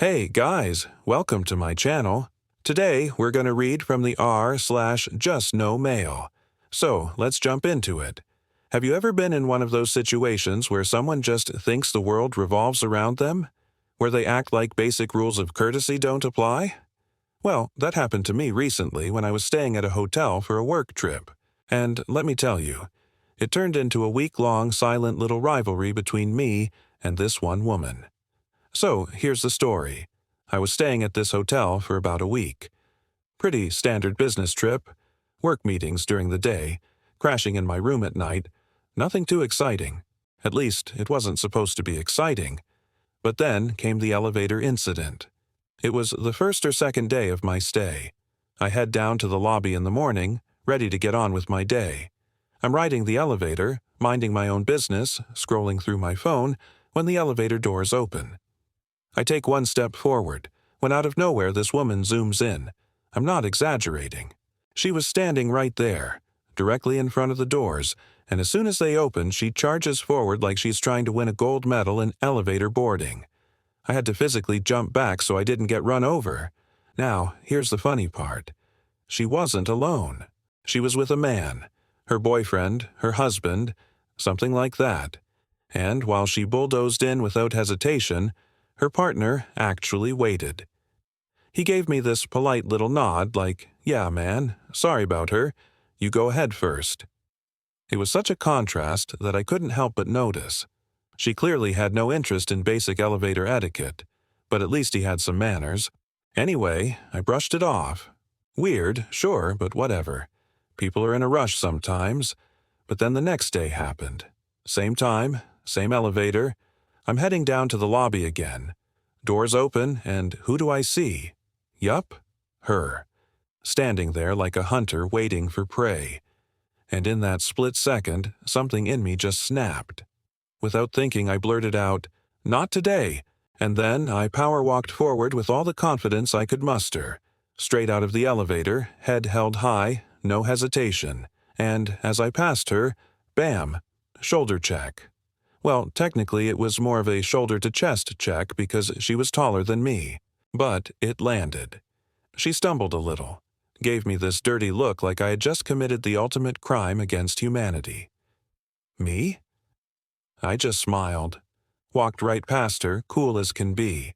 Hey guys, welcome to my channel. Today we're going to read from the r/just no mail. So let's jump into it. Have you ever been in one of those situations where someone just thinks the world revolves around them? Where they act like basic rules of courtesy don't apply? Well, that happened to me recently when I was staying at a hotel for a work trip. And let me tell you, it turned into a week-long silent little rivalry between me and this one woman. So, here's the story. I was staying at this hotel for about a week. Pretty standard business trip. Work meetings during the day, crashing in my room at night. Nothing too exciting. At least, it wasn't supposed to be exciting. But then came the elevator incident. It was the first or second day of my stay. I head down to the lobby in the morning, ready to get on with my day. I'm riding the elevator, minding my own business, scrolling through my phone, when the elevator doors open. I take one step forward, when out of nowhere this woman zooms in. I'm not exaggerating. She was standing right there, directly in front of the doors, and as soon as they open, she charges forward like she's trying to win a gold medal in elevator boarding. I had to physically jump back so I didn't get run over. Now, here's the funny part. She wasn't alone. She was with a man, her boyfriend, her husband, something like that. And while she bulldozed in without hesitation, her partner actually waited. He gave me this polite little nod like, "Yeah, man, sorry about her. You go ahead first." It was such a contrast that I couldn't help but notice. She clearly had no interest in basic elevator etiquette, but at least he had some manners. Anyway, I brushed it off. Weird, sure, but whatever. People are in a rush sometimes. But then the next day happened. Same time, same elevator. I'm heading down to the lobby again. Doors open, and who do I see? Yup, her. Standing there like a hunter waiting for prey. And in that split second, something in me just snapped. Without thinking, I blurted out, "Not today," and then I power-walked forward with all the confidence I could muster. Straight out of the elevator, head held high, no hesitation, and as I passed her, bam, shoulder check. Well, technically it was more of a shoulder-to-chest check because she was taller than me. But it landed. She stumbled a little, gave me this dirty look like I had just committed the ultimate crime against humanity. Me? I just smiled, walked right past her, cool as can be.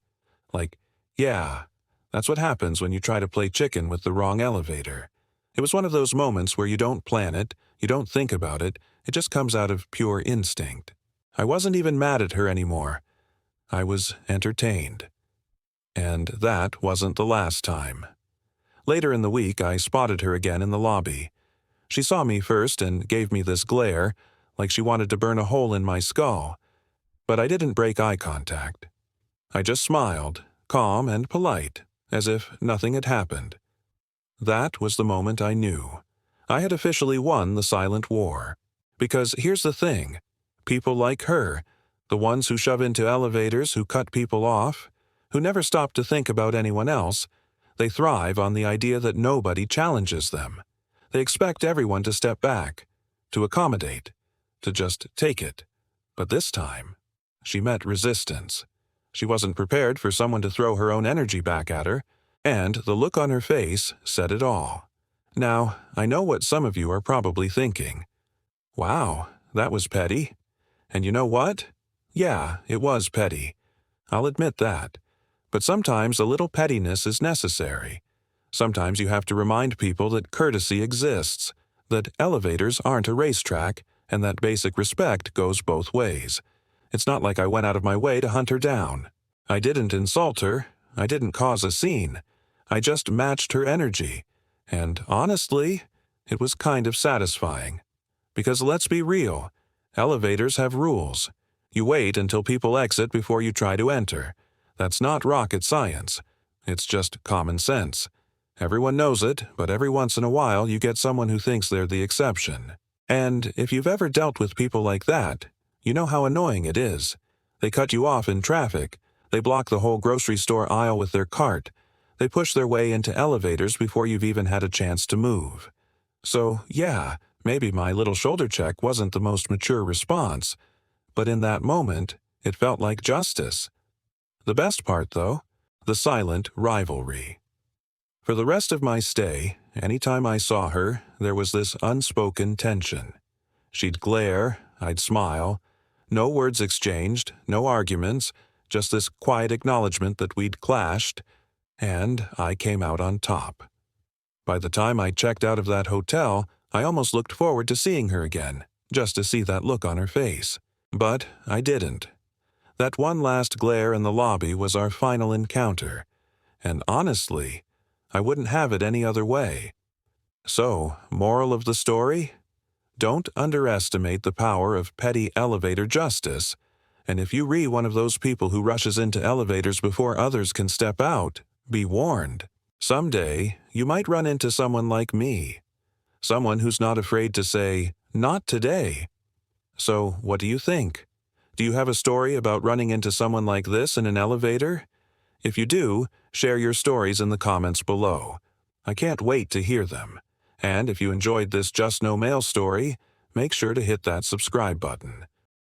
Like, yeah, that's what happens when you try to play chicken with the wrong elevator. It was one of those moments where you don't plan it, you don't think about it, it just comes out of pure instinct. I wasn't even mad at her anymore. I was entertained. And that wasn't the last time. Later in the week, I spotted her again in the lobby. She saw me first and gave me this glare, like she wanted to burn a hole in my skull. But I didn't break eye contact. I just smiled, calm and polite, as if nothing had happened. That was the moment I knew. I had officially won the silent war. Because here's the thing. People like her, the ones who shove into elevators, who cut people off, who never stop to think about anyone else, they thrive on the idea that nobody challenges them. They expect everyone to step back, to accommodate, to just take it. But this time, she met resistance. She wasn't prepared for someone to throw her own energy back at her, and the look on her face said it all. Now, I know what some of you are probably thinking. Wow, that was petty. And you know what? Yeah, it was petty. I'll admit that. But sometimes a little pettiness is necessary. Sometimes you have to remind people that courtesy exists, that elevators aren't a racetrack, and that basic respect goes both ways. It's not like I went out of my way to hunt her down. I didn't insult her. I didn't cause a scene. I just matched her energy. And honestly, it was kind of satisfying. Because let's be real. Elevators have rules. You wait until people exit before you try to enter. That's not rocket science. It's just common sense. Everyone knows it, but every once in a while you get someone who thinks they're the exception. And if you've ever dealt with people like that, you know how annoying it is. They cut you off in traffic. They block the whole grocery store aisle with their cart. They push their way into elevators before you've even had a chance to move. So, yeah, maybe my little shoulder check wasn't the most mature response, but in that moment, it felt like justice. The best part, though, The silent rivalry. For the rest of my stay, anytime I saw her, there was this unspoken tension. She'd glare, I'd smile. No words exchanged, no arguments, just this quiet acknowledgement that we'd clashed, and I came out on top. By the time I checked out of that hotel, I almost looked forward to seeing her again, just to see that look on her face. But I didn't. That one last glare in the lobby was our final encounter, and honestly, I wouldn't have it any other way. So, moral of the story? Don't underestimate the power of petty elevator justice, and if you re one of those people who rushes into elevators before others can step out, be warned. Someday, you might run into someone like me. Someone who's not afraid to say, "Not today." So, what do you think? Do you have a story about running into someone like this in an elevator? If you do, share your stories in the comments below. I can't wait to hear them. And if you enjoyed this Just No Mail story, make sure to hit that subscribe button.